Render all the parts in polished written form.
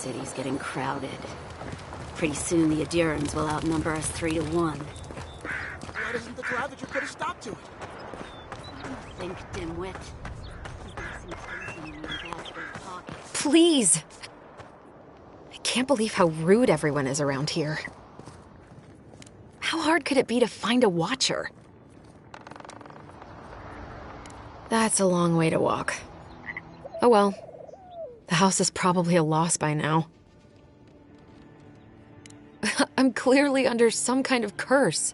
city's getting crowded. Pretty soon the Adirans will outnumber us 3-1. Why doesn't the crowd that you could have stopped to it? Think, dimwit. Please! I can't believe how rude everyone is around here. How hard could it be to find a watcher? That's a long way to walk. Oh well. The house is probably a loss by now. I'm clearly under some kind of curse.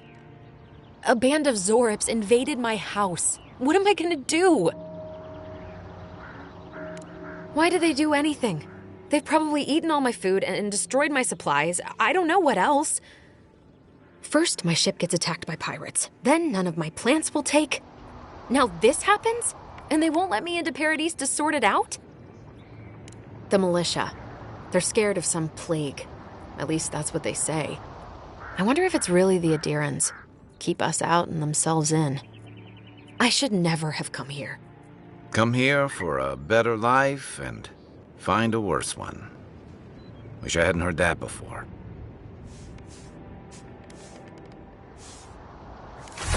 A band of Zorips invaded my house. What am I gonna do? Why did they do anything? They've probably eaten all my food and destroyed my supplies. I don't know what else. First, my ship gets attacked by pirates. Then none of my plants will take. Now this happens? And they won't let me into Paradise to sort it out? The militia. They're scared of some plague. At least that's what they say. I wonder if it's really the Adirans. Keep us out and themselves in. I should never have come here. Come here for a better life and find a worse one. Wish I hadn't heard that before.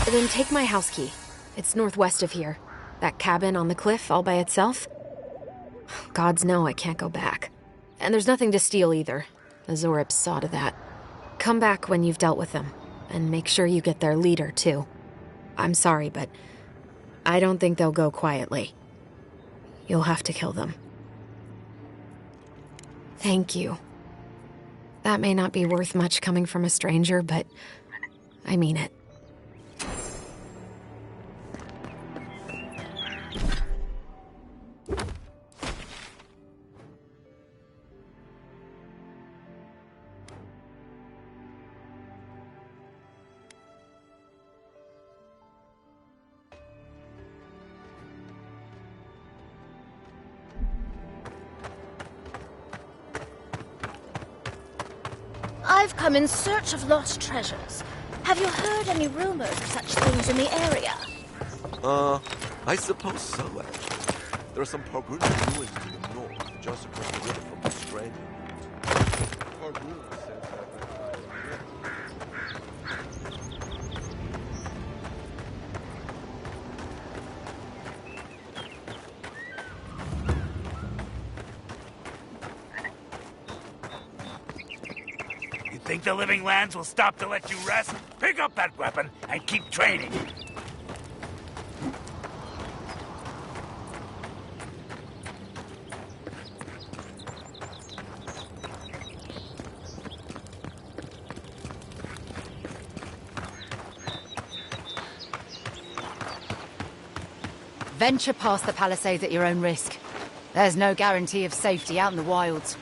Then take my house key. It's northwest of here. That cabin on the cliff all by itself. Gods know I can't go back. And there's nothing to steal either. The Zorips saw to that. Come back when you've dealt with them. And make sure you get their leader, too. I'm sorry, but I don't think they'll go quietly. You'll have to kill them. Thank you. That may not be worth much coming from a stranger, but I mean it. I've come in search of lost treasures. Have you heard any rumors of such things in the area? I suppose so, actually. There are some Parguna ruins to the north, just across the river from the Strand. Parguna says that Think the living lands will stop to let you rest? Pick up that weapon and keep training. Venture past the palisades at your own risk. There's no guarantee of safety out in the wilds.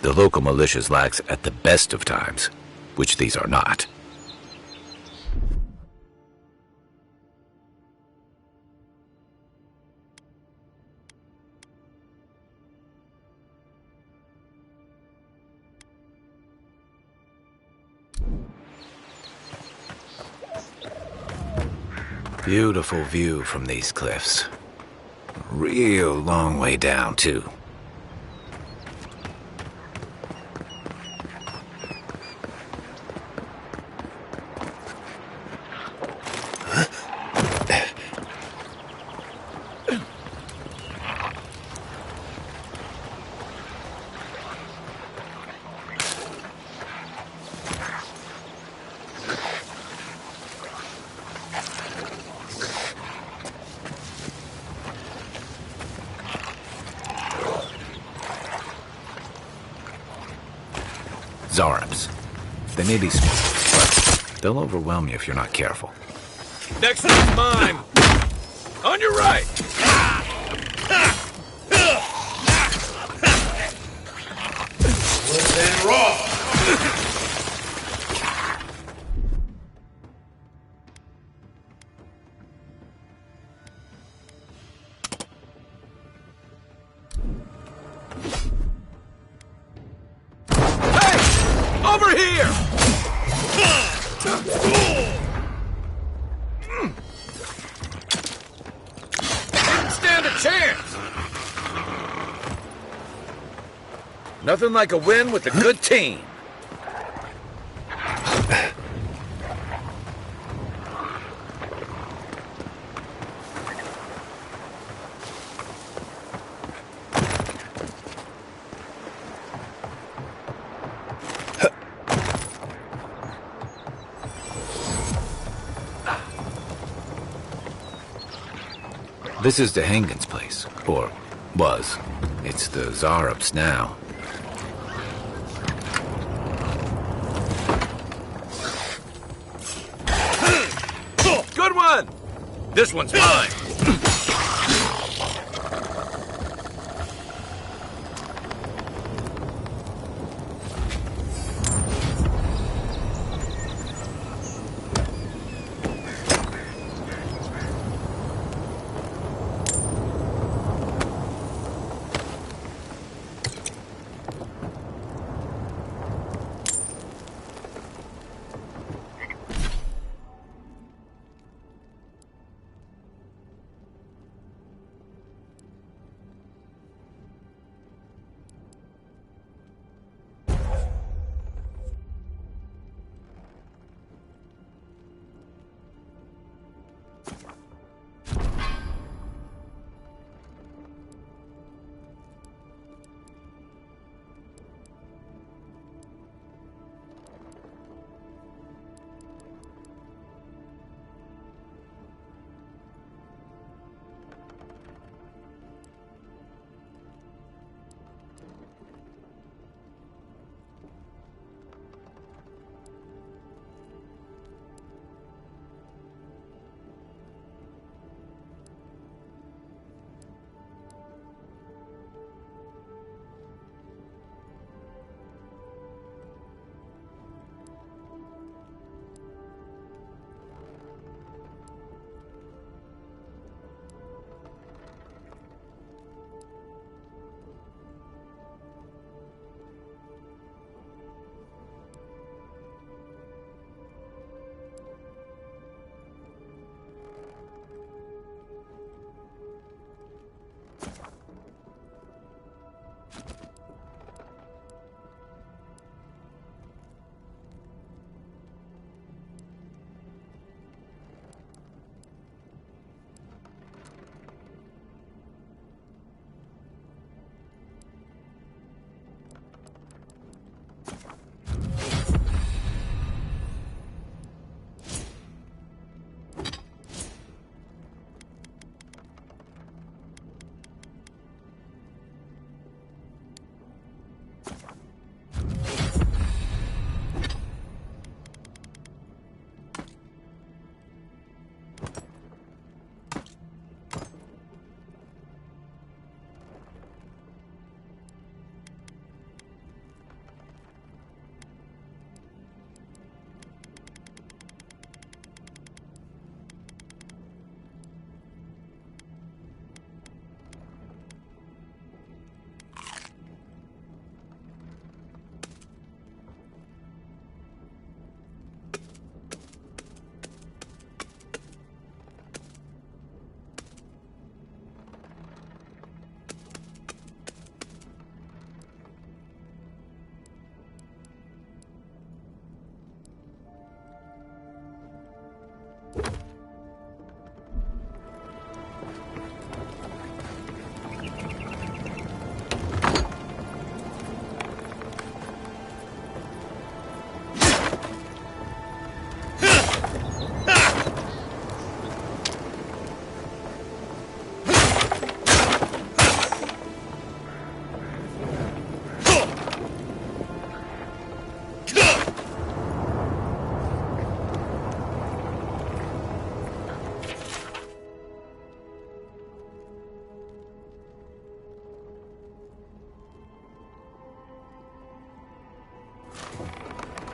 The local militia's lax at the best of times, which these are not. Beautiful view from these cliffs. Real long way down, too. Zorips. They may be small, but they'll overwhelm you if you're not careful. next one's mine! On your right! Then rough! Over here! Didn't stand a chance! Nothing like a win with a good team. This is the Hengen's place, or was. It's the Zarup's now. Good one! This one's mine.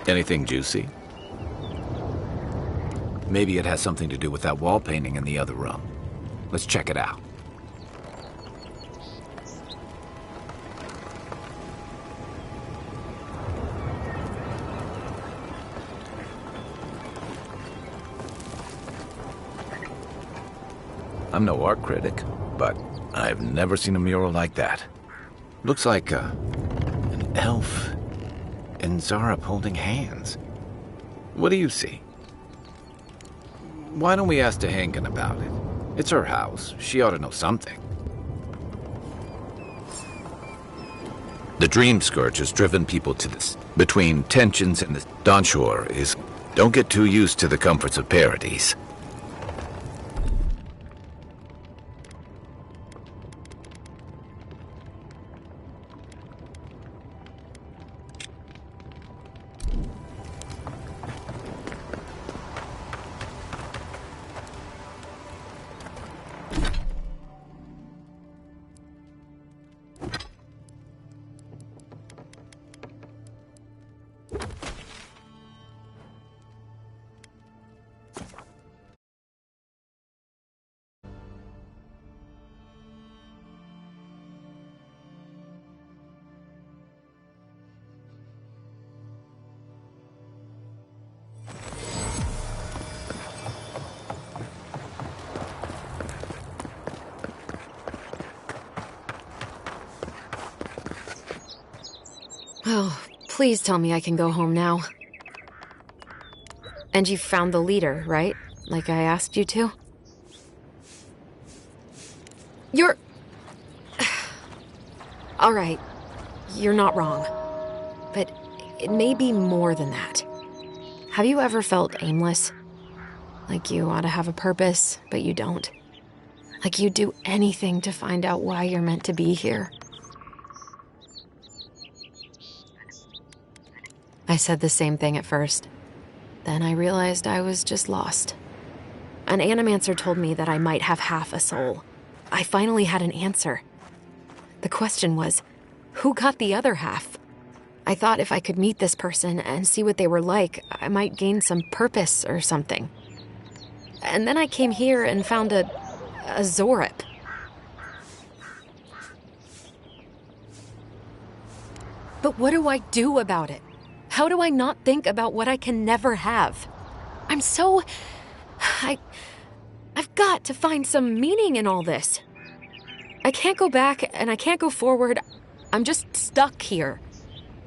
Anything juicy? Maybe it has something to do with that wall painting in the other room. Let's check it out. I'm no art critic, but I've never seen a mural like that. Looks like an elf and Zara holding hands. What do you see? Why don't we ask Tehangan about it? It's her house. She ought to know something. The Dream Scourge has driven people to this. Between tensions and the Donshore is... Don't get too used to the comforts of Paradise. Oh, please tell me I can go home now. And you found the leader, right? Like I asked you to? You're... All right, you're not wrong. But it may be more than that. Have you ever felt aimless? Like you ought to have a purpose, but you don't? Like you'd do anything to find out why you're meant to be here? I said the same thing at first. Then I realized I was just lost. An animancer told me that I might have half a soul. I finally had an answer. The question was, who got the other half? I thought if I could meet this person and see what they were like, I might gain some purpose or something. And then I came here and found a Zorip. But what do I do about it? How do I not think about what I can never have? I've got to find some meaning in all this. I can't go back and I can't go forward. I'm just stuck here.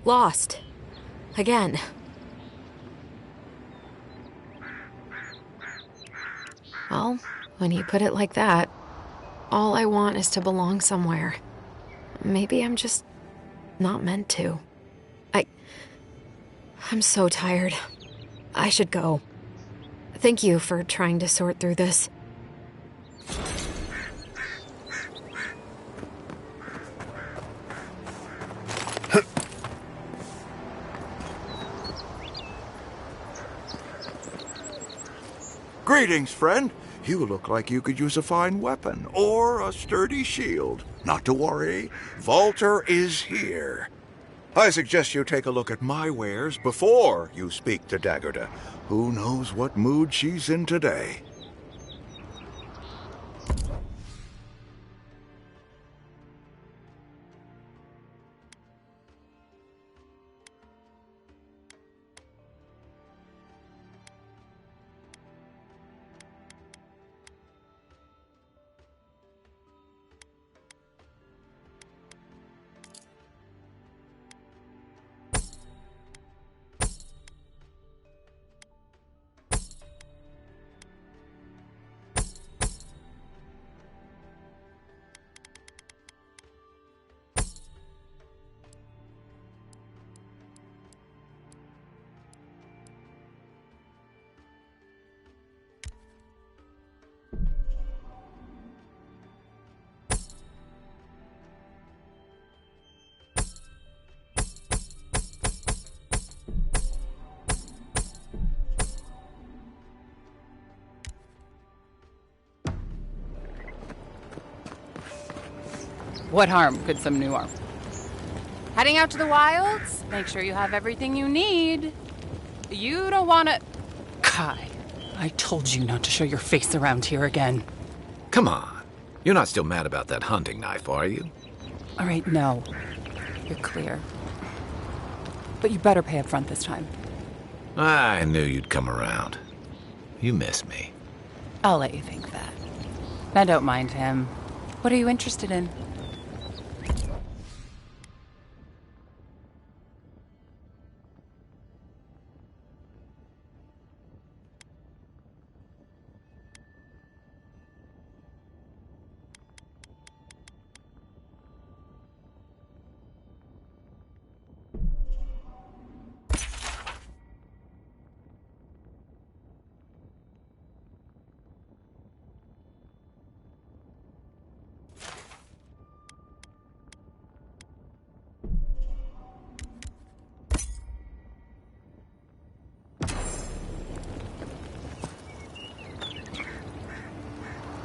Lost. Again. Well, when you put it like that, all I want is to belong somewhere. Maybe I'm just not meant to. I'm so tired. I should go. Thank you for trying to sort through this. Greetings, friend. You look like you could use a fine weapon or a sturdy shield. Not to worry, Walter is here. I suggest you take a look at my wares before you speak to Daggerda. Who knows what mood she's in today? What harm could some new arm? Heading out to the wilds? Make sure you have everything you need. You don't want to... Kai, I told you not to show your face around here again. Come on. You're not still mad about that hunting knife, are you? All right, no. You're clear. But you better pay up front this time. I knew you'd come around. You miss me. I'll let you think that. I don't mind him. What are you interested in?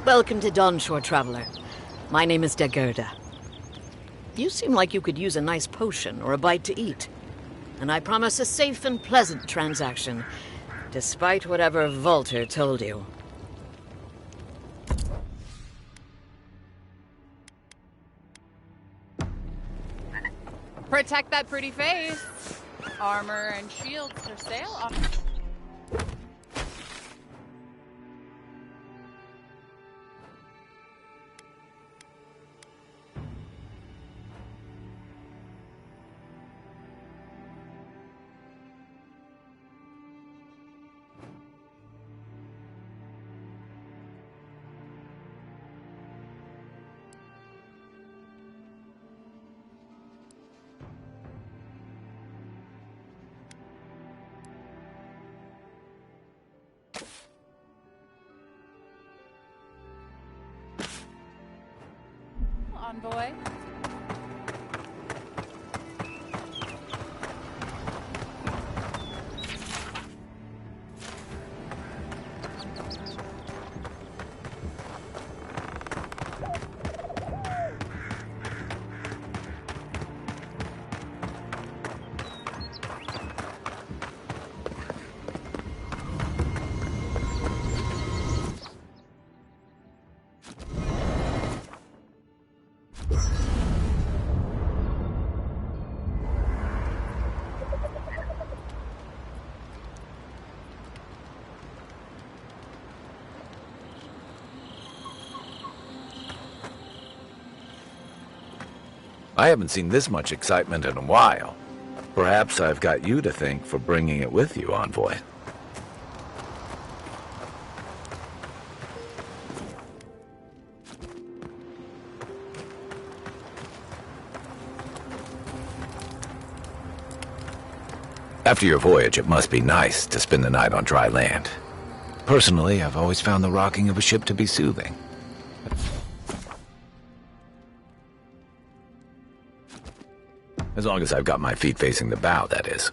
Welcome to Dawnshore, Traveler. My name is Dagerda. You seem like you could use a nice potion or a bite to eat. And I promise a safe and pleasant transaction, despite whatever Volter told you. Protect that pretty face. Armor and shields for sale. Envoy. I haven't seen this much excitement in a while. Perhaps I've got you to thank for bringing it with you, Envoy. After your voyage, it must be nice to spend the night on dry land. Personally, I've always found the rocking of a ship to be soothing. As long as I've got my feet facing the bow, that is.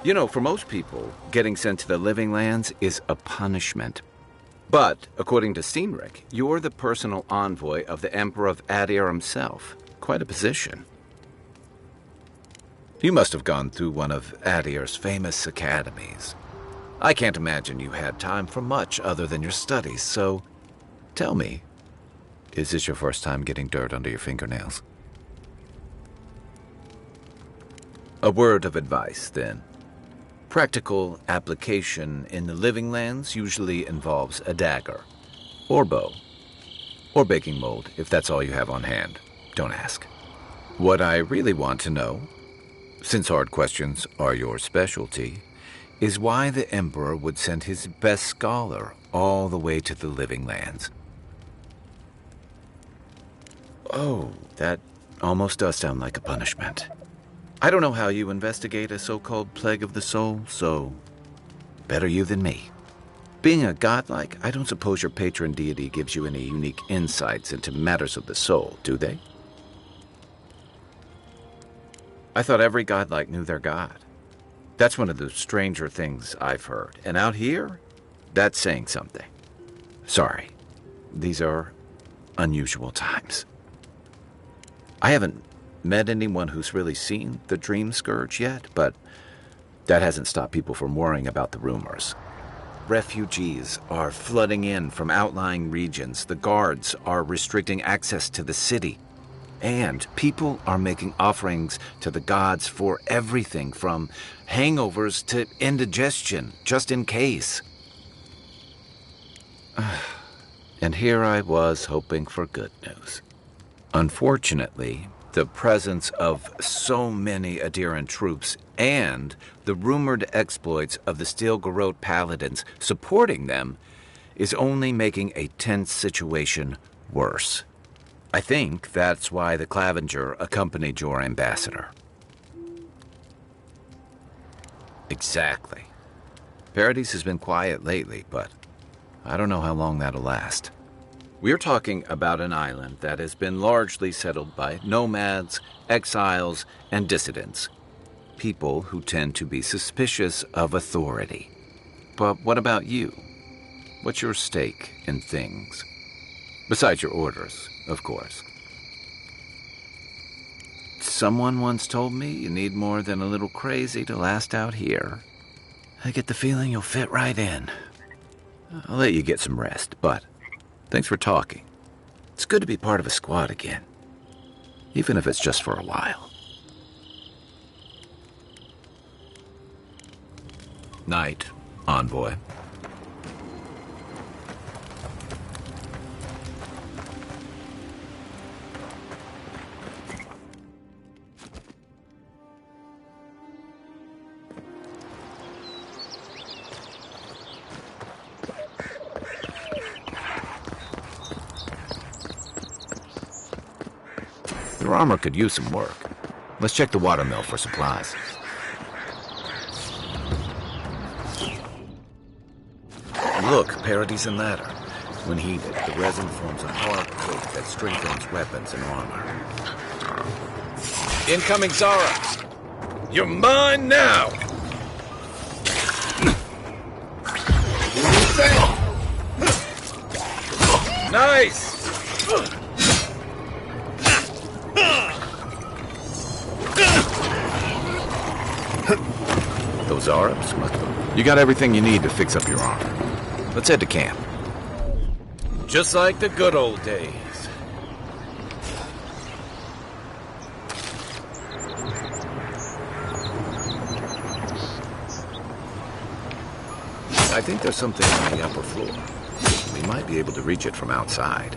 You know, for most people, getting sent to the Living Lands is a punishment. But, according to Steenrick, you're the personal envoy of the Emperor of Adir himself. Quite a position. You must have gone through one of Adir's famous academies. I can't imagine you had time for much other than your studies, so tell me, is this your first time getting dirt under your fingernails? A word of advice, then. Practical application in the Living Lands usually involves a dagger, or bow, or baking mold, if that's all you have on hand. Don't ask. What I really want to know, since hard questions are your specialty, is why the Emperor would send his best scholar all the way to the Living Lands. Oh, that almost does sound like a punishment. I don't know how you investigate a so-called plague of the soul, so Better you than me. Being a godlike, I don't suppose your patron deity gives you any unique insights into matters of the soul, do they? I thought every godlike knew their god. That's one of the stranger things I've heard. And out here, that's saying something. Sorry, these are unusual times. I haven't met anyone who's really seen the Dream Scourge yet, but that hasn't stopped people from worrying about the rumors. Refugees are flooding in from outlying regions. The guards are restricting access to the city. And people are making offerings to the gods for everything from hangovers to indigestion, just in case. And here I was hoping for good news. Unfortunately, the presence of so many Adiran troops and the rumored exploits of the Steel Garrote paladins supporting them is only making a tense situation worse. I think that's why the Clavenger accompanied your ambassador. Exactly. Paradise has been quiet lately, but I don't know how long that'll last. We're talking about an island that has been largely settled by nomads, exiles, and dissidents. People who tend to be suspicious of authority. But what about you? What's your stake in things? Besides your orders, of course. Someone once told me you need more than a little crazy to last out here. I get the feeling you'll fit right in. I'll let you get some rest, but thanks for talking. It's good to be part of a squad again, even if it's just for a while. Night, envoy. Your armor could use some work. Let's check the watermill for supplies. Look, Paradise Ladder. When heated, the resin forms a hard coat that strengthens weapons and armor. Incoming Zara! You're mine now! Nice! Those Arabs? You got everything you need to fix up your armor. Let's head to camp. Just like the good old days. I think there's something on the upper floor. We might be able to reach it from outside.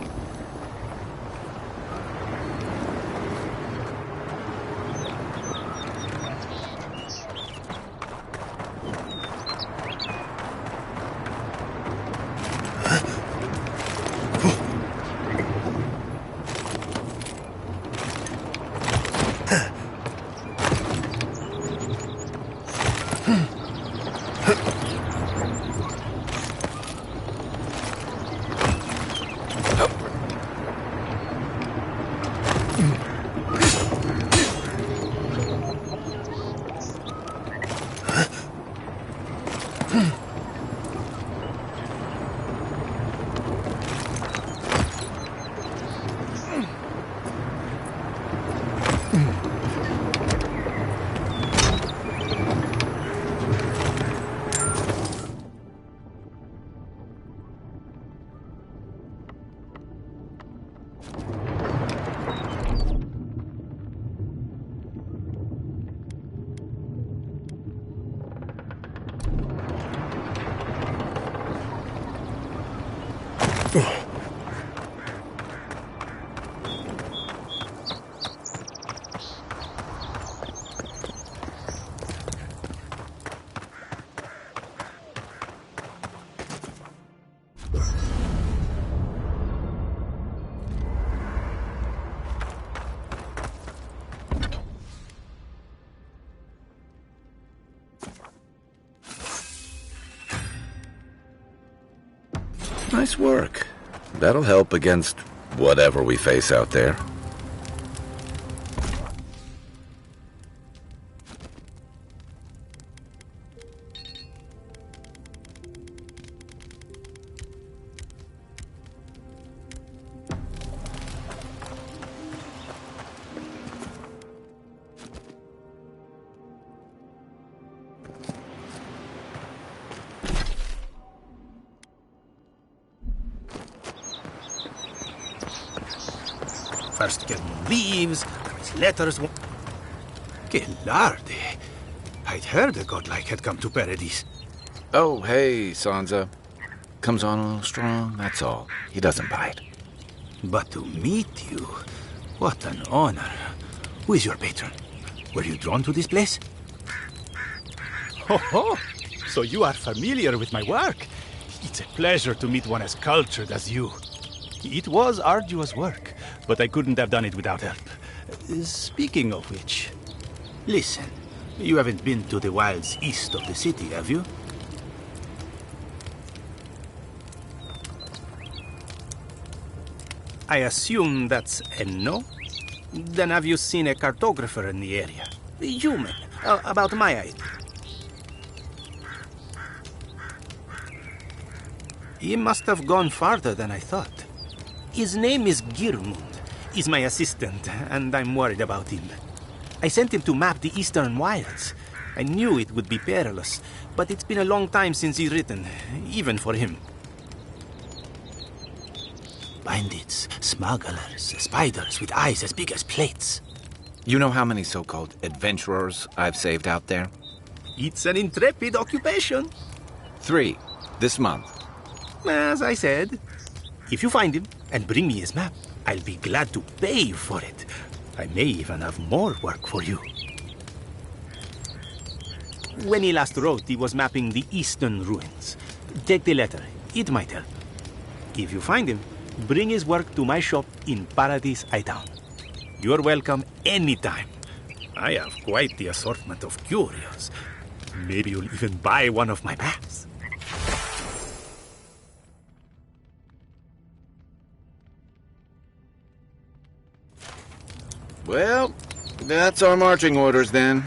Nice work. That'll help against whatever we face out there. First get leaves, then his letters. Que larde. I'd heard a godlike had come to Paradise. Oh, hey, Sansa. Comes on a little strong, that's all. He doesn't bite. But to meet you, what an honor. Who is your patron? Were you drawn to this place? Ho ho! So you are familiar with my work. It's a pleasure to meet one as cultured as you. It was arduous work, but I couldn't have done it without help. Speaking of which, listen, you haven't been to the wilds east of the city, have you? I assume that's a no? Then have you seen a cartographer in the area? A human, about my height. He must have gone farther than I thought. His name is Girmund. He's my assistant, and I'm worried about him. I sent him to map the eastern wilds. I knew it would be perilous, but it's been a long time since he's written, even for him. Bandits, smugglers, spiders with eyes as big as plates. You know how many so-called adventurers I've saved out there? It's an intrepid occupation. 3, this month. As I said, if you find him and bring me his map, I'll be glad to pay you for it. I may even have more work for you. When he last wrote, he was mapping the eastern ruins. Take the letter. It might help. If you find him, bring his work to my shop in Paradise Town. You're welcome anytime. I have quite the assortment of curios. Maybe you'll even buy one of my maps. Well, that's our marching orders then.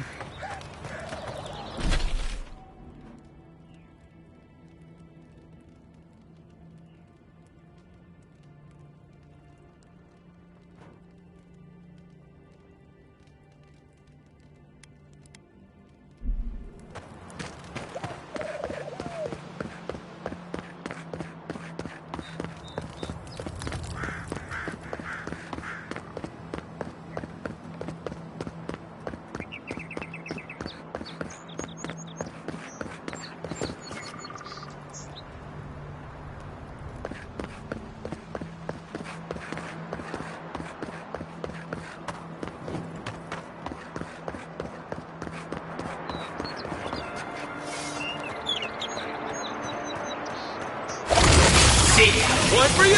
one for you!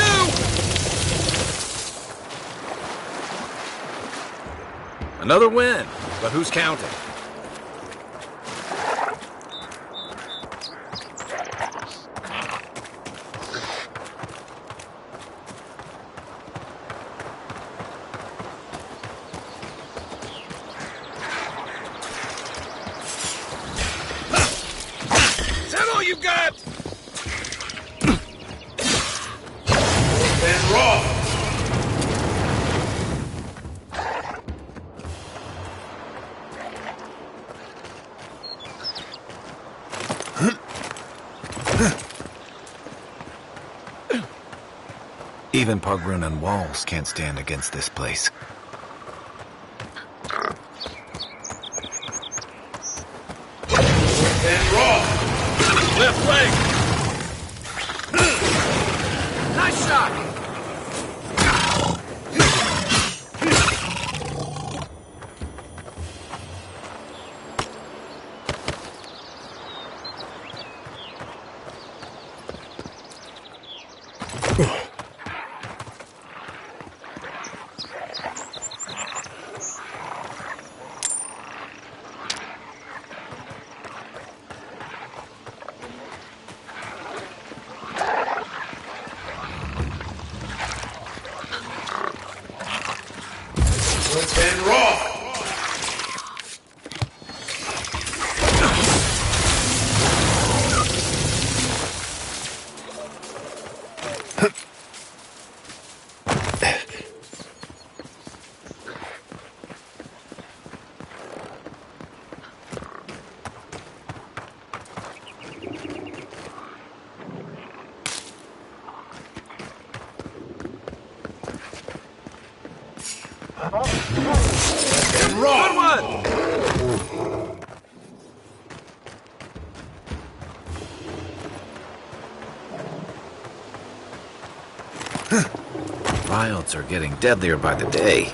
Another win, but who's counting? Is that all you got? And raw! Even Pargrun and walls can't stand against this place. And raw! Left leg! Nice shot! Good one! Riots are getting deadlier by the day,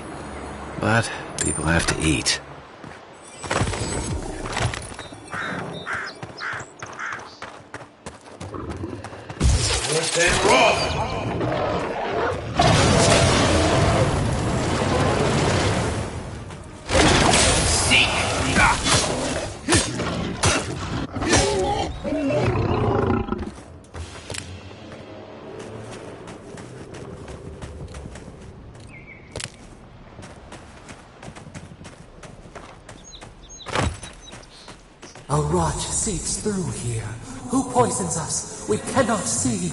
but people have to eat. A rot seeps through here. Who poisons us? We cannot see.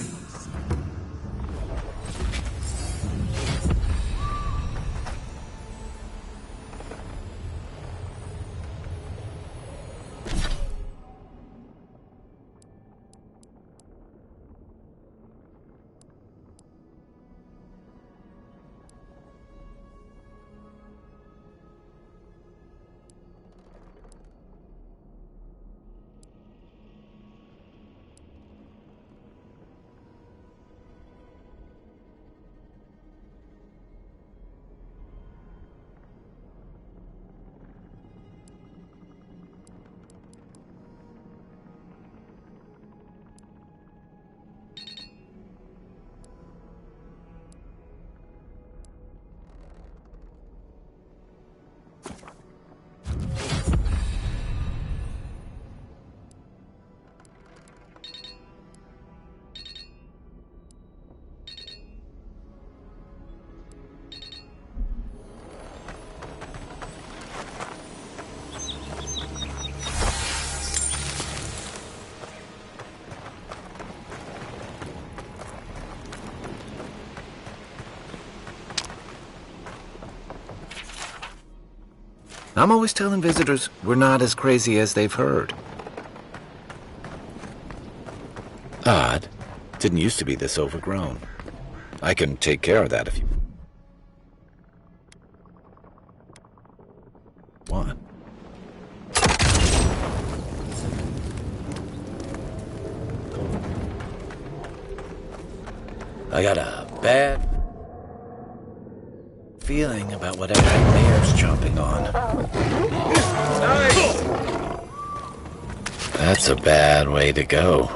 I'm always telling visitors we're not as crazy as they've heard. Odd. Didn't used to be this overgrown. I can take care of that if you want. I got a bad feeling about whatever that bear's chomping on. Nice! That's a bad way to go.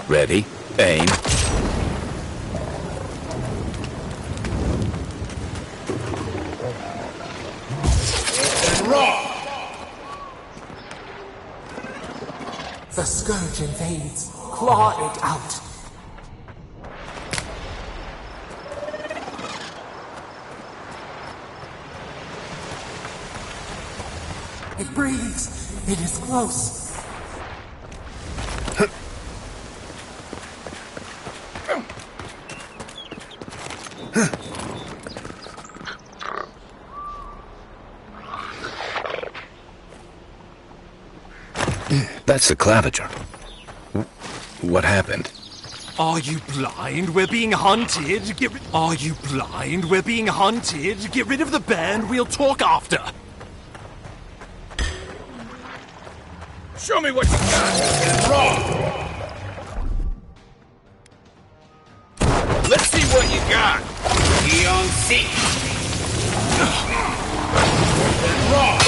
Ready, aim. The scourge invades. Claw it out. It breathes. It is close. That's the claviger. What happened? Are you blind? We're being hunted. Are you blind? We're being hunted. Get rid of the band. We'll talk after. Show me what you got. Wrong. Let's see what you got. Eon C. Wrong.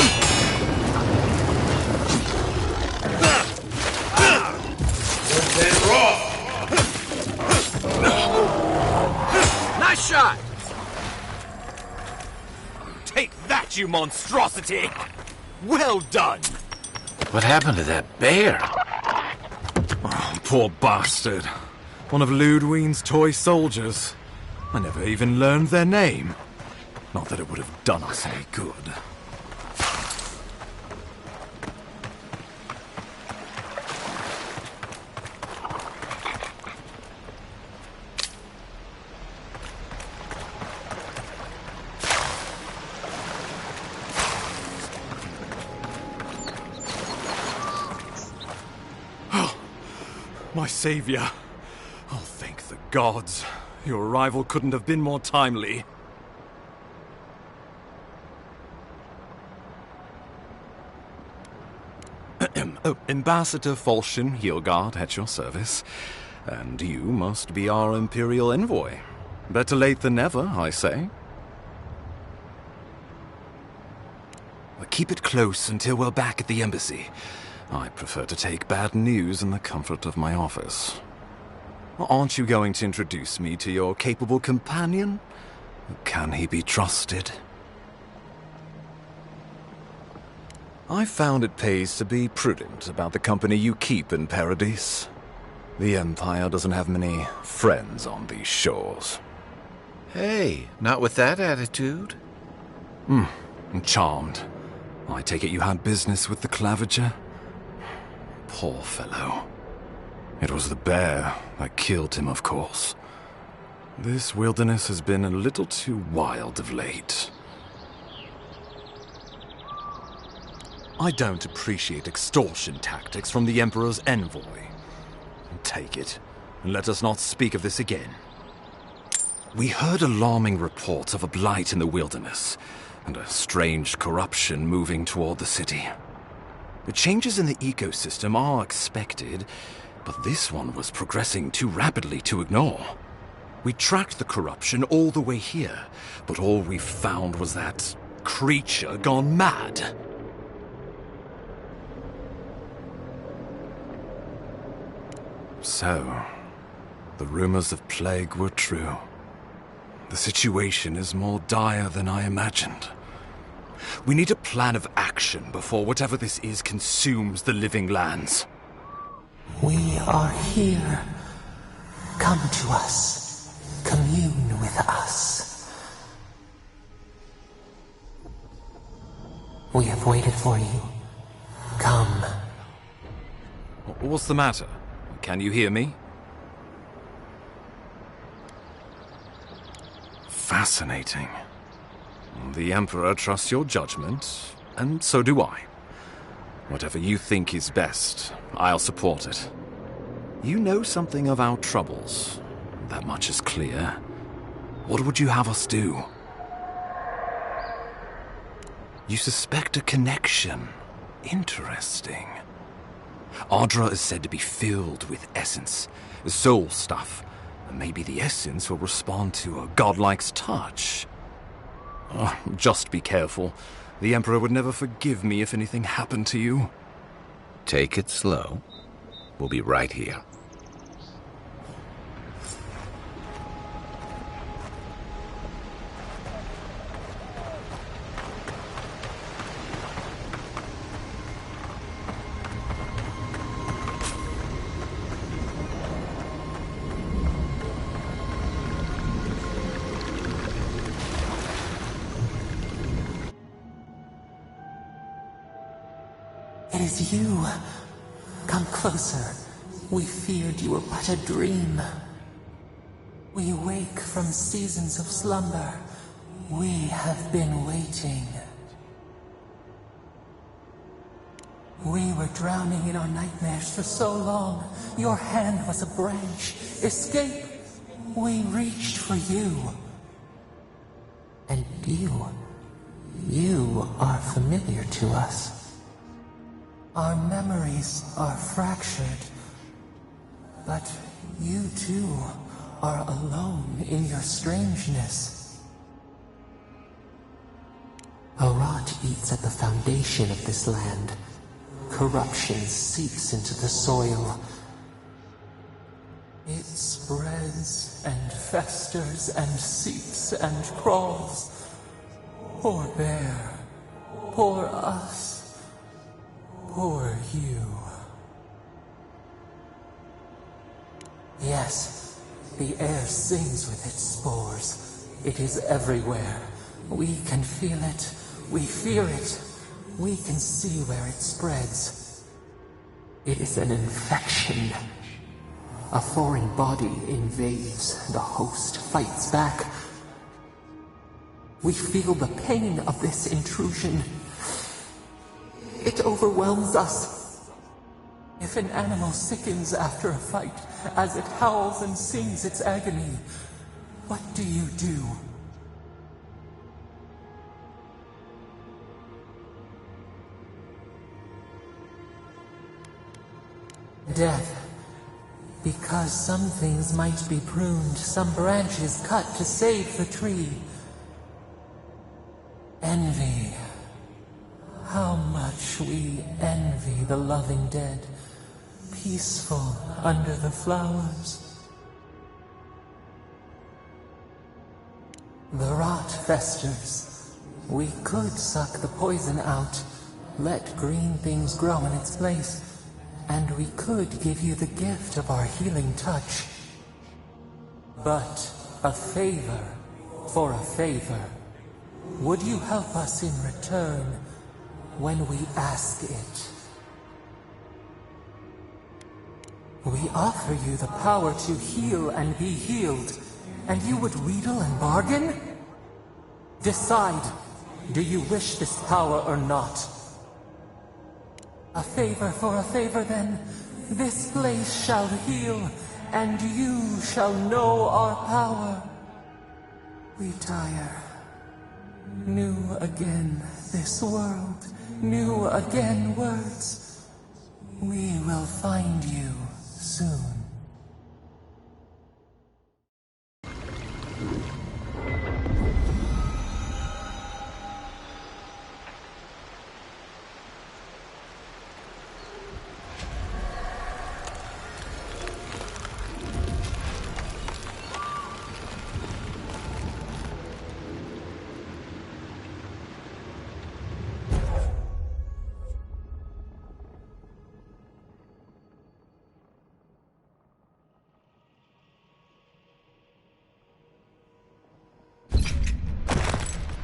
Nice shot! Take that, you monstrosity! Well done! What happened to that bear? Oh, poor bastard. One of Ludwine's toy soldiers. I never even learned their name. Not that it would have done us any good. My savior. Oh, thank the gods. Your arrival couldn't have been more timely. Oh, Ambassador Falchion Heelguard at your service. And you must be our Imperial envoy. Better late than never, I say. Keep it close until we're back at the embassy. I prefer to take bad news in the comfort of my office. Aren't you going to introduce me to your capable companion? Can he be trusted? I found it pays to be prudent about the company you keep in Paradise. The Empire doesn't have many friends on these shores. Hey, not with that attitude. I'm charmed. I take it you had business with the Claviger? Poor fellow. It was the bear that killed him, of course. This wilderness has been a little too wild of late. I don't appreciate extortion tactics from the Emperor's envoy. Take it, and let us not speak of this again. We heard alarming reports of a blight in the wilderness, and a strange corruption moving toward the city. The changes in the ecosystem are expected, but this one was progressing too rapidly to ignore. We tracked the corruption all the way here, but all we found was that creature gone mad. So, the rumors of plague were true. The situation is more dire than I imagined. We need a plan of action before whatever this is consumes the living lands. We are here. Come to us. Commune with us. We have waited for you. Come. What's the matter? Can you hear me? Fascinating. The Emperor trusts your judgment, and so do I. Whatever you think is best, I'll support it. You know something of our troubles. That much is clear. What would you have us do? You suspect a connection. Interesting. Ardra is said to be filled with essence, soul stuff. Maybe the essence will respond to a godlike's touch. Oh, just be careful. The Emperor would never forgive me if anything happened to you. Take it slow. We'll be right here. It is you. Come closer. We feared you were but a dream. We wake from seasons of slumber. We have been waiting. We were drowning in our nightmares for so long. Your hand was a branch. Escape! We reached for you. And you are familiar to us. Our memories are fractured, but you too are alone in your strangeness. A rot eats at the foundation of this land. Corruption seeps into the soil. It spreads and festers and seeps and crawls. Poor bear, poor us. Poor you. Yes, The air sings with its spores. It is everywhere. We can feel it. We fear it. We can see where it spreads. It is an infection. A foreign body invades. The host fights back. We feel the pain of this intrusion. It overwhelms us. If an animal sickens after a fight, as it howls and sings its agony, what do you do? Death. Because some things might be pruned, some branches cut to save the tree. Envy. How much we envy the loving dead, peaceful under the flowers. The rot festers. We could suck the poison out, let green things grow in its place, and we could give you the gift of our healing touch. But a favor for a favor. Would you help us in return when we ask it? We offer you the power to heal and be healed, and you would wheedle and bargain? Decide, do you wish this power or not? A favor for a favor, then. This place shall heal, and you shall know our power. We tire. New again this world, new again words. We will find you soon.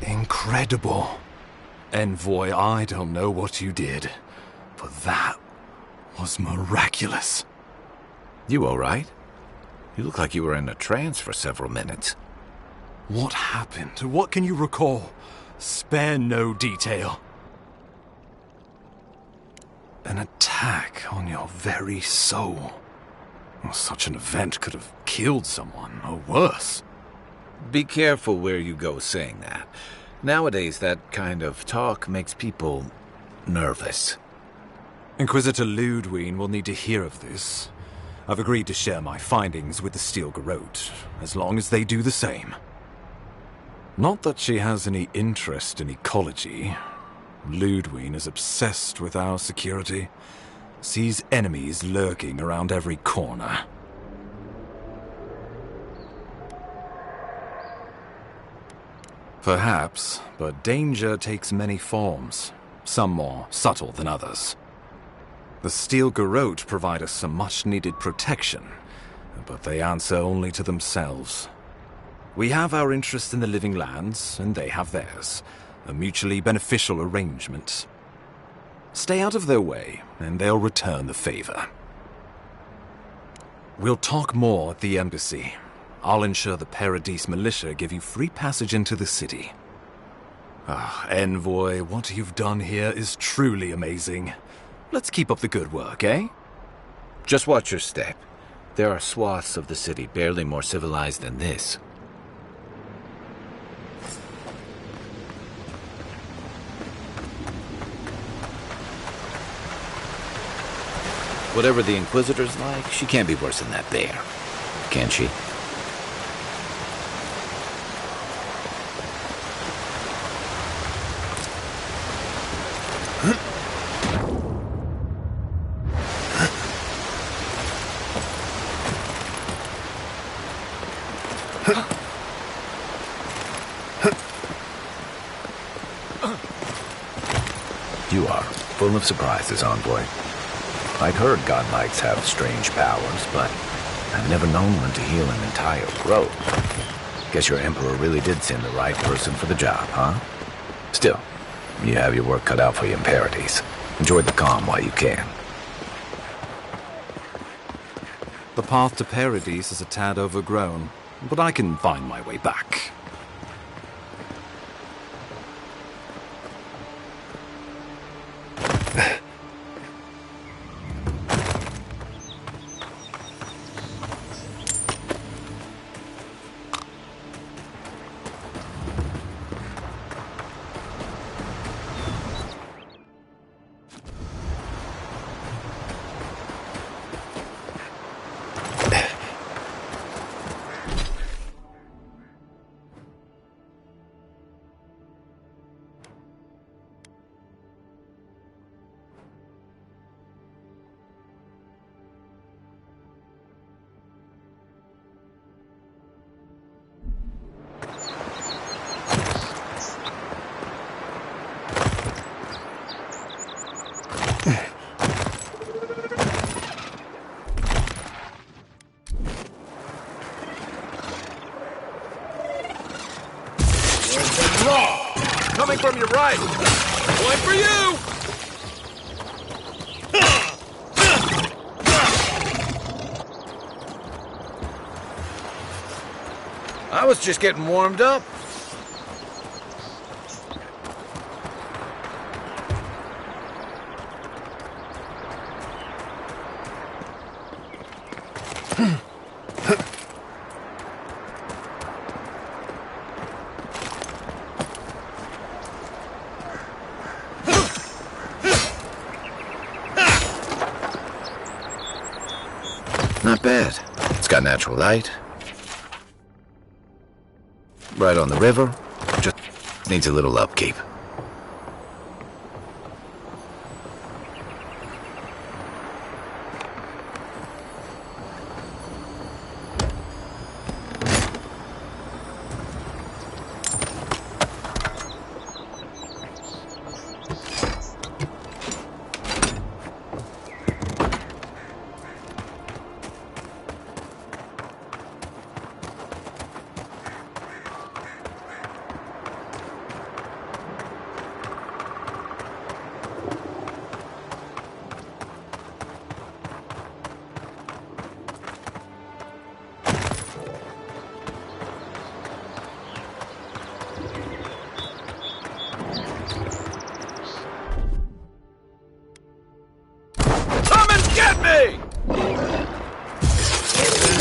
Incredible. Envoy, I don't know what you did, but that was miraculous. You all right? You look like you were in a trance for several minutes. What happened? What can you recall? Spare no detail. An attack on your very soul. Well, such an event could have killed someone, or worse. Be careful where you go saying that. Nowadays, that kind of talk makes people nervous. Inquisitor Ludwig will need to hear of this. I've agreed to share my findings with the Steel Garrote, as long as they do the same. Not that she has any interest in ecology. Ludwig is obsessed with our security, sees enemies lurking around every corner. Perhaps, but danger takes many forms, some more subtle than others. The Steel Garrote provide us some much-needed protection, but they answer only to themselves. We have our interest in the living lands, and they have theirs, a mutually beneficial arrangement. Stay out of their way, and they'll return the favor. We'll talk more at the embassy. I'll ensure the Paradise militia give you free passage into the city. Envoy, what you've done here is truly amazing. Let's keep up the good work, eh? Just watch your step. There are swaths of the city barely more civilized than this. Whatever the Inquisitor's like, she can't be worse than that bear. Can she? You are full of surprises, Envoy. I'd heard God Knights have strange powers, but I've never known one to heal an entire grove. Guess your Emperor really did send the right person for the job, huh? Still, you have your work cut out for you in Paradise. Enjoy the calm while you can. The path to Paradise is a tad overgrown, but I can find my way back. Coming from your right! Point for you! I was just getting warmed up. Not bad. It's got natural light. Right on the river. Just needs a little upkeep.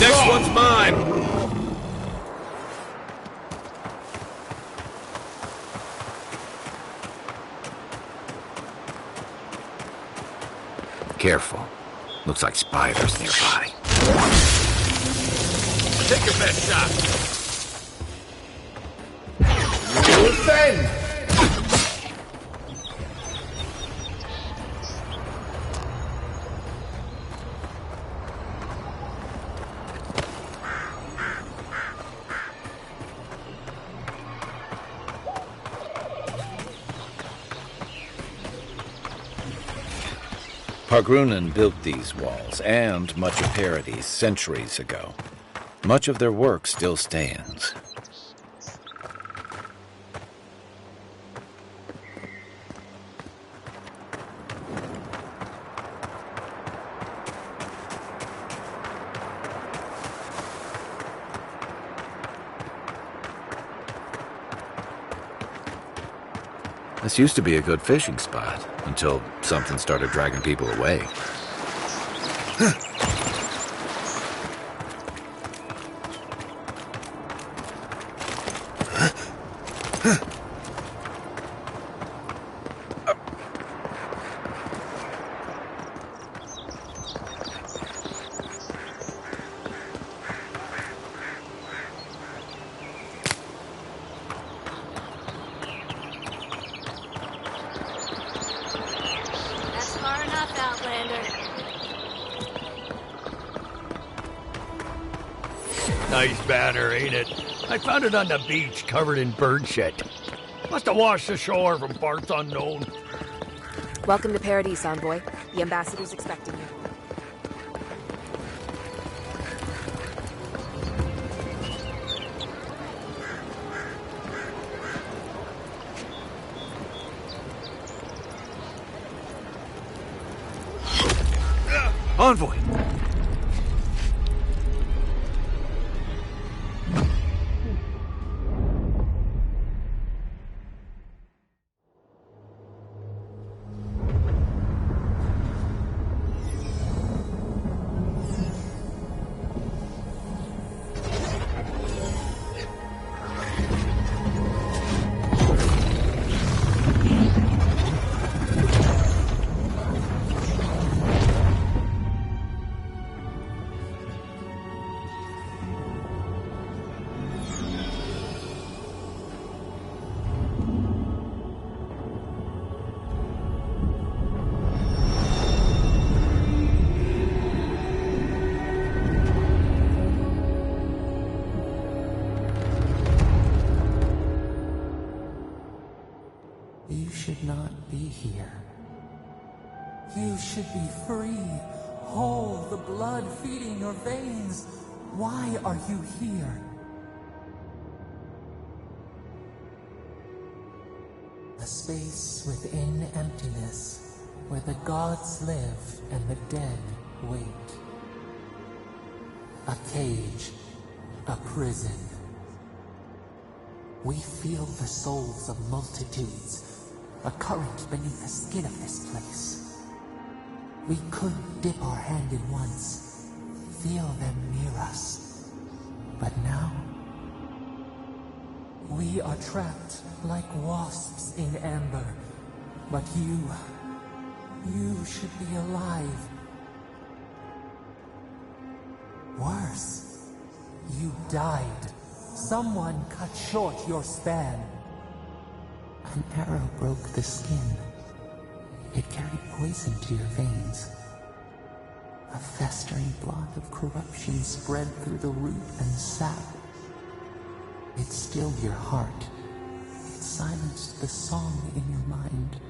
Next one's mine! Careful. Looks like spiders nearby. Take your best shot! Defend! Pargrunan built these walls, and much of Paradise, centuries ago. Much of their work still stands. This used to be a good fishing spot, until something started dragging people away. Nice banner, ain't it? I found it on the beach, covered in bird shit. Must have washed ashore from parts unknown. Welcome to Paradise, Envoy. The ambassador's expecting you. Envoy! You should not be here. You should be free, whole, the blood feeding your veins. Why are you here? A space within emptiness, where the gods live and the dead wait. A cage, a prison. We feel the souls of multitudes, a current beneath the skin of this place. We could dip our hand in once, feel them near us. But now, we are trapped like wasps in amber. But you should be alive. Worse, you died. Someone cut short your span. An arrow broke the skin. It carried poison to your veins. A festering blot of corruption spread through the root and sap. It stilled your heart. It silenced the song in your mind.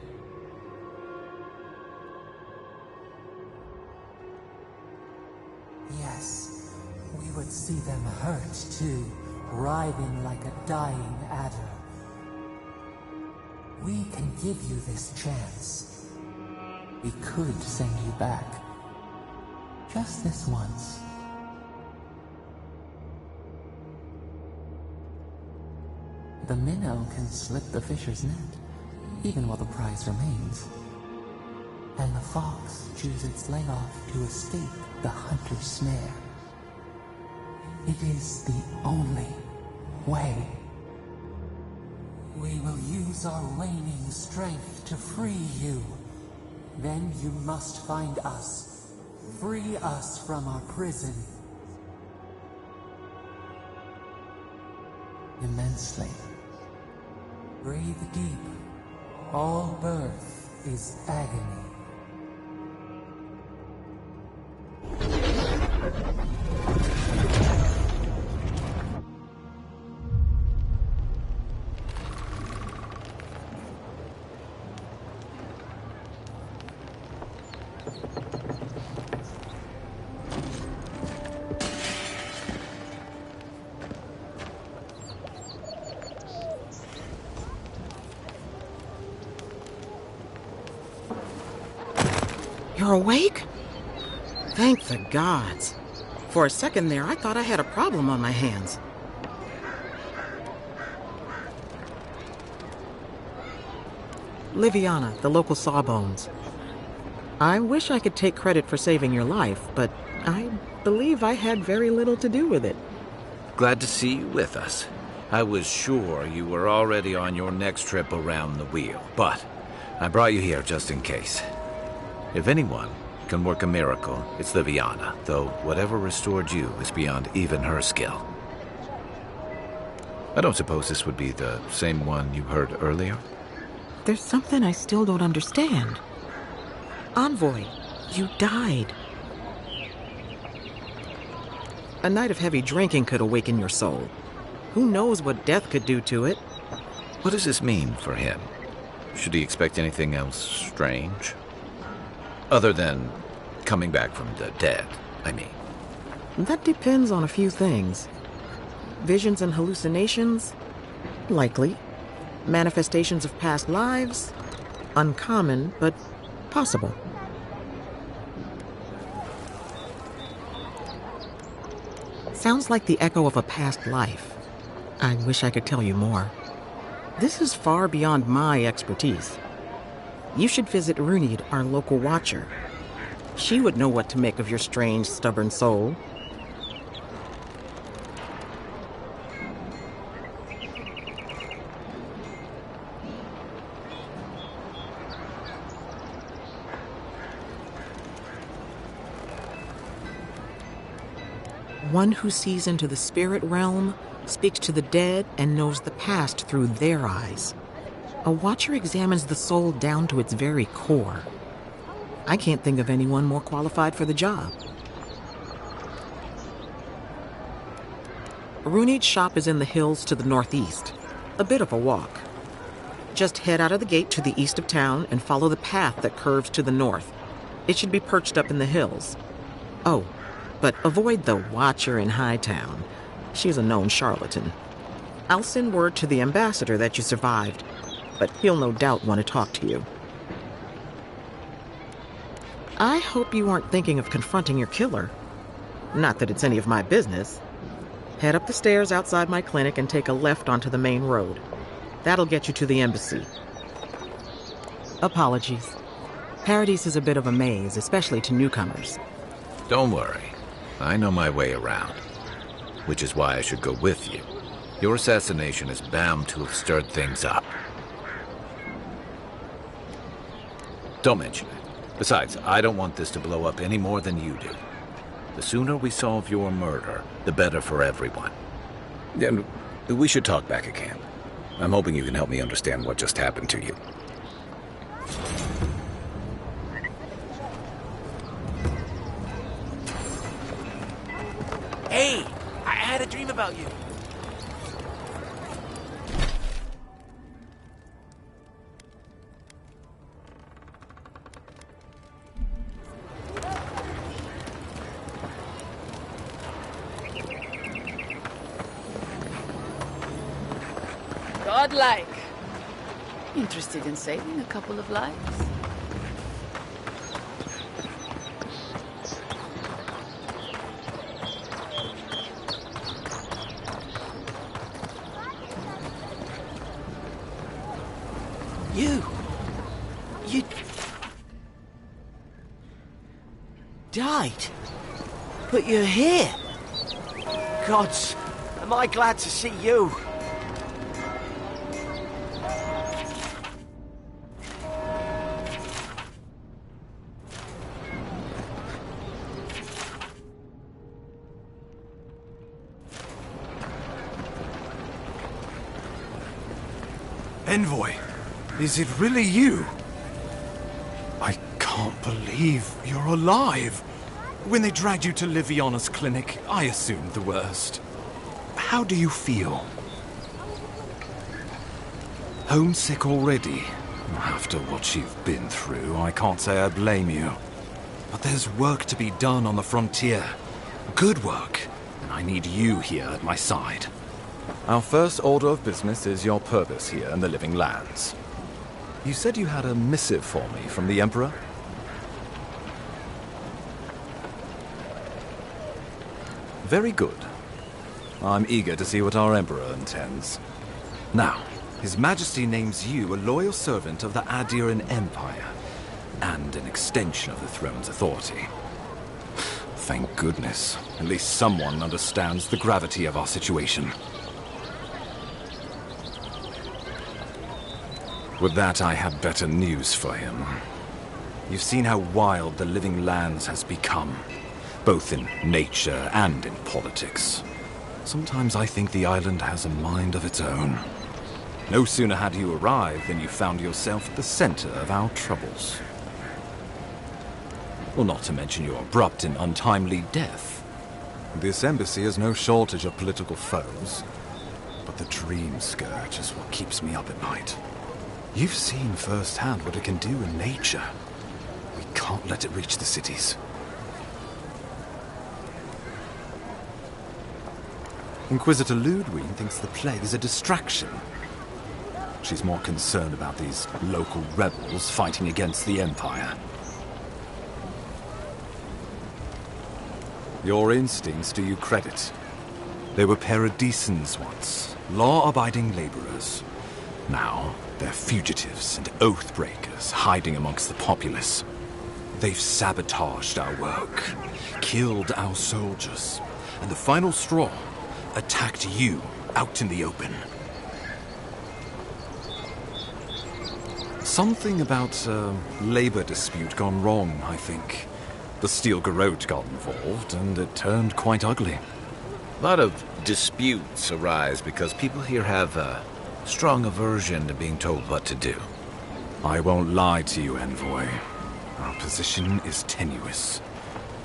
Yes, we would see them hurt too, writhing like a dying adder. We can give you this chance. We could send you back. Just this once. The minnow can slip the fisher's net, even while the prize remains. And the fox chews its leg off to escape the hunter's snare. It is the only way. We will use our waning strength to free you. Then you must find us. Free us from our prison. Immensely. Breathe deep. All birth is agony. You're awake? Thank the gods. For a second there, I thought I had a problem on my hands. Liviana, the local Sawbones. I wish I could take credit for saving your life, but I believe I had very little to do with it. Glad to see you with us. I was sure you were already on your next trip around the wheel, but I brought you here just in case. If anyone can work a miracle, it's Liviana, though whatever restored you is beyond even her skill. I don't suppose this would be the same one you heard earlier? There's something I still don't understand. Envoy, you died. A night of heavy drinking could awaken your soul. Who knows what death could do to it? What does this mean for him? Should he expect anything else strange? Other than coming back from the dead, I mean. That depends on a few things. Visions and hallucinations? Likely. Manifestations of past lives? Uncommon, but possible. Sounds like the echo of a past life. I wish I could tell you more. This is far beyond my expertise. You should visit Runid, our local watcher. She would know what to make of your strange, stubborn soul. One who sees into the spirit realm, speaks to the dead, and knows the past through their eyes. A watcher examines the soul down to its very core. I can't think of anyone more qualified for the job. Runid's shop is in the hills to the northeast. A bit of a walk. Just head out of the gate to the east of town and follow the path that curves to the north. It should be perched up in the hills. Oh, but avoid the watcher in Hightown. She's a known charlatan. I'll send word to the ambassador that you survived, but he'll no doubt want to talk to you. I hope you aren't thinking of confronting your killer. Not that it's any of my business. Head up the stairs outside my clinic and take a left onto the main road. That'll get you to the embassy. Apologies. Paradise is a bit of a maze, especially to newcomers. Don't worry. I know my way around. Which is why I should go with you. Your assassination is bound to have stirred things up. Don't mention it. Besides, I don't want this to blow up any more than you do. The sooner we solve your murder, the better for everyone. And we should talk back at camp. I'm hoping you can help me understand what just happened to you. Hey, I had a dream about you. Godlike. Interested in saving a couple of lives? You died, but you're here. Gods, am I glad to see you. Envoy, is it really you? I can't believe you're alive. When they dragged you to Liviana's clinic, I assumed the worst. How do you feel? Homesick already? After what you've been through, I can't say I blame you. But there's work to be done on the frontier. Good work. And I need you here at my side. Our first order of business is your purpose here in the Living Lands. You said you had a missive for me from the Emperor? Very good. I'm eager to see what our Emperor intends. Now, His Majesty names you a loyal servant of the Adiran Empire, and an extension of the throne's authority. Thank goodness. At least someone understands the gravity of our situation. With that, I have better news for him. You've seen how wild the Living Lands has become, both in nature and in politics. Sometimes I think the island has a mind of its own. No sooner had you arrived than you found yourself at the center of our troubles. Well, not to mention your abrupt and untimely death. This embassy has no shortage of political foes, but the dream scourge is what keeps me up at night. You've seen firsthand what it can do in nature. We can't let it reach the cities. Inquisitor Ludwig thinks the plague is a distraction. She's more concerned about these local rebels fighting against the Empire. Your instincts do you credit. They were paradisans once, law-abiding laborers. Now, they're fugitives and oath-breakers hiding amongst the populace. They've sabotaged our work, killed our soldiers, and the final straw, attacked you out in the open. Something about a labor dispute gone wrong, I think. The Steel Garrote got involved, and it turned quite ugly. A lot of disputes arise because people here have a strong aversion to being told what to do. I won't lie to you, Envoy. Our position is tenuous.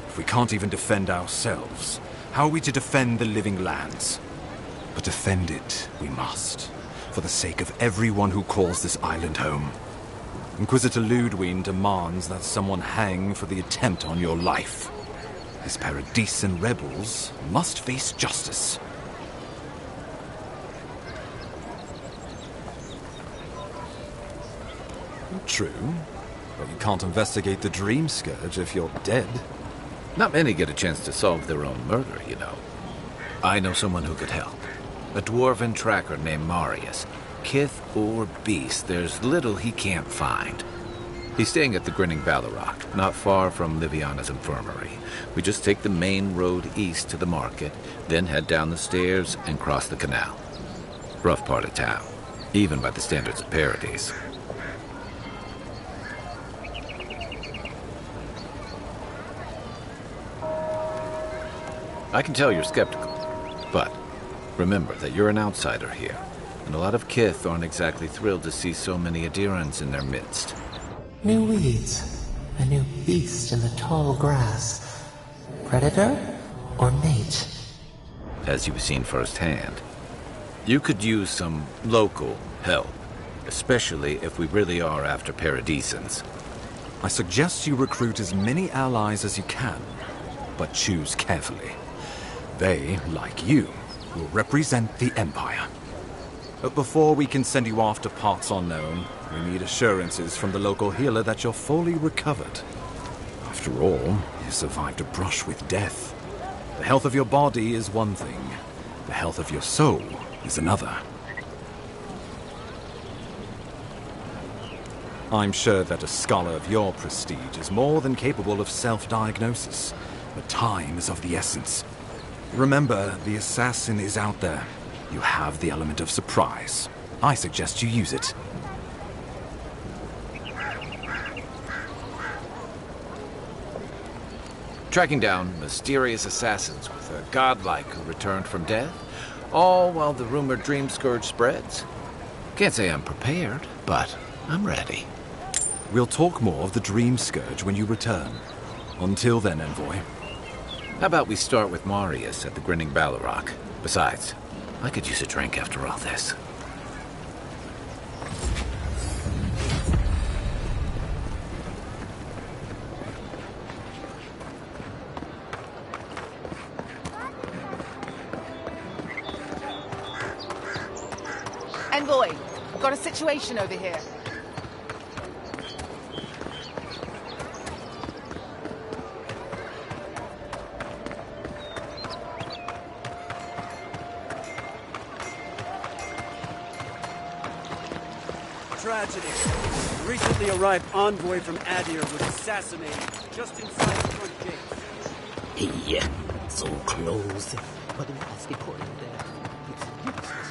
If we can't even defend ourselves, how are we to defend the living lands? But defend it we must, for the sake of everyone who calls this island home. Inquisitor Ludwine demands that someone hang for the attempt on your life. His Paradisan rebels must face justice. True, but you can't investigate the Dream Scourge if you're dead. Not many get a chance to solve their own murder, you know. I know someone who could help. A dwarven tracker named Marius. Kith or beast, there's little he can't find. He's staying at the Grinning Ballarrock, not far from Liviana's infirmary. We just take the main road east to the market, then head down the stairs and cross the canal. Rough part of town, even by the standards of Paradise. I can tell you're skeptical, but remember that you're an outsider here, and a lot of Kith aren't exactly thrilled to see so many Adirans in their midst. New weeds, a new beast in the tall grass. Predator or mate? As you've seen firsthand, you could use some local help, especially if we really are after Paradisans. I suggest you recruit as many allies as you can, but choose carefully. They, like you, will represent the Empire. But before we can send you off to parts unknown, we need assurances from the local healer that you're fully recovered. After all, you survived a brush with death. The health of your body is one thing. The health of your soul is another. I'm sure that a scholar of your prestige is more than capable of self-diagnosis, but time is of the essence. Remember, the assassin is out there. You have the element of surprise. I suggest you use it. Tracking down mysterious assassins with a godlike who returned from death, all while the rumored Dream Scourge spreads. Can't say I'm prepared, but I'm ready. We'll talk more of the Dream Scourge when you return. Until then, Envoy. How about we start with Marius at the Grinning Ballarrock? Besides, I could use a drink after all this. Envoy, we've got a situation over here. Tragedy. A recently arrived envoy from Adir was assassinated just inside the front gates. Yeah, so close. But it has to go in there. It's useless.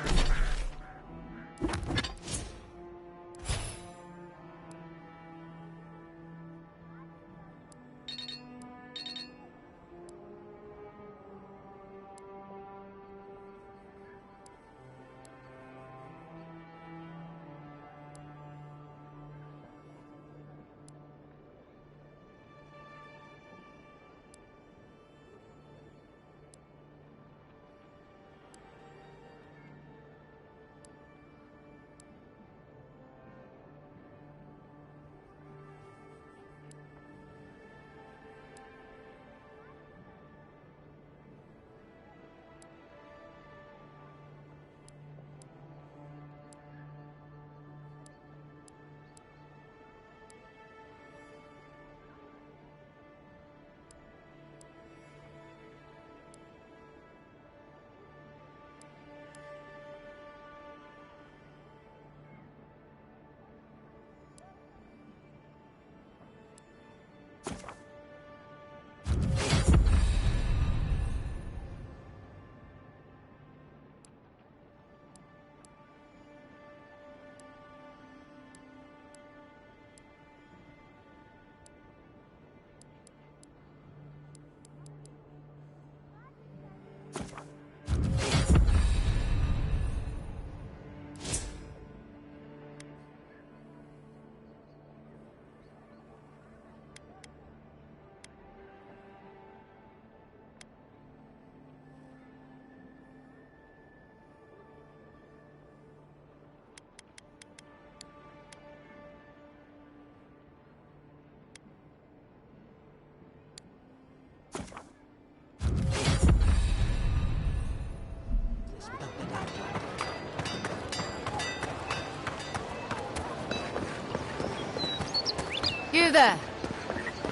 You there!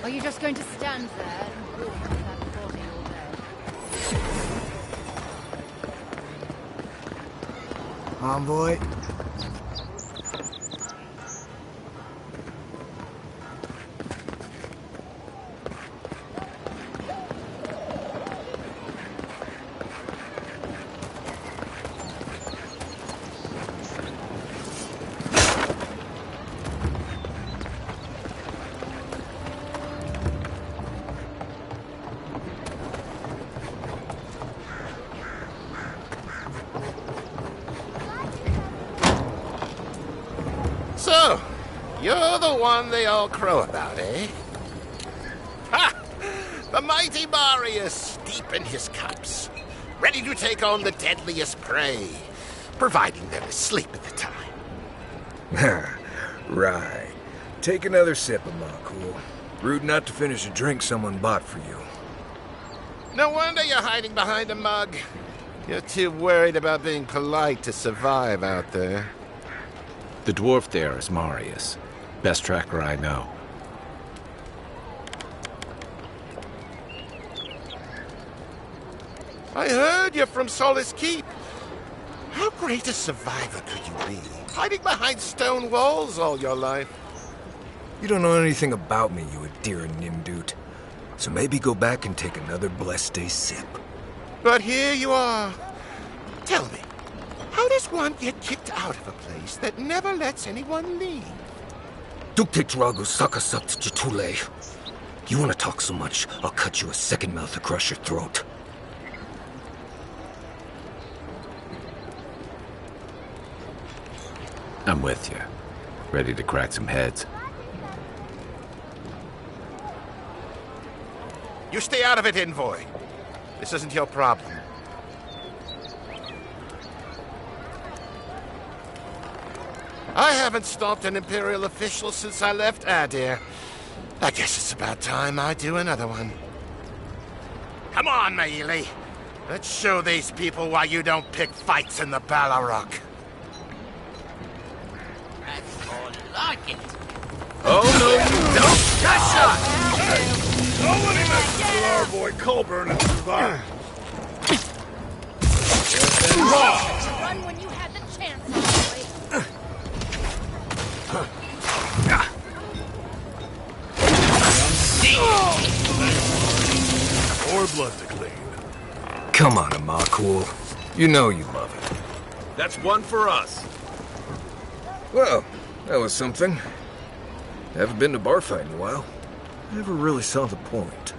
Are you just going to stand there and walk with that body all day? Envoy? So, you're the one they all crow about, eh? Ha! The mighty Marius, deep in his cups, ready to take on the deadliest prey, providing they're asleep at the time. Right. Take another sip of my cool. Rude not to finish a drink someone bought for you. No wonder you're hiding behind a mug. You're too worried about being polite to survive out there. The dwarf there is Marius. Best tracker I know. I heard you're from Solace Keep. How great a survivor could you be, hiding behind stone walls all your life? You don't know anything about me, you Adira Nimdut. So maybe go back and take another blessed day sip. But here you are. Tell me, how does one get kicked out of a place that never lets anyone leave? Duktetrago sakasakt jitule. You want to talk so much, I'll cut you a second mouth across your throat. I'm with you. Ready to crack some heads. You stay out of it, Envoy. This isn't your problem. I haven't stopped an Imperial official since I left Adir. I guess it's about time I do another one. Come on, Maili. Let's show these people why you don't pick fights in the Ballarok. That's more like it. Oh, no, you don't! Good shot! Nobody messes with our boy Colburn and survive. Run when you had the chance, boy. More blood to clean. Come on, Amakul. You know you love it. That's one for us. Well, that was something. Haven't been to bar fight in a while. Never really saw the point.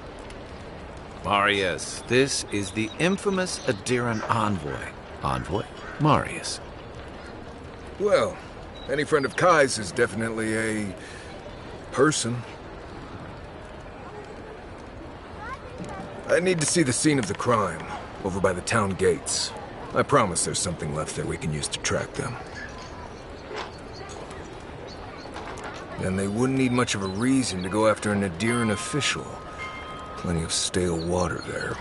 Marius, this is the infamous Adiran envoy. Envoy? Marius. Well, any friend of Kai's is definitely a person. I need to see the scene of the crime, over by the town gates. I promise there's something left there we can use to track them. And they wouldn't need much of a reason to go after an Adiran official. Plenty of stale water there.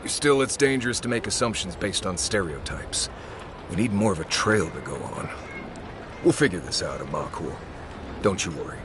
Still, it's dangerous to make assumptions based on stereotypes. We need more of a trail to go on. We'll figure this out, Amakul. Don't you worry.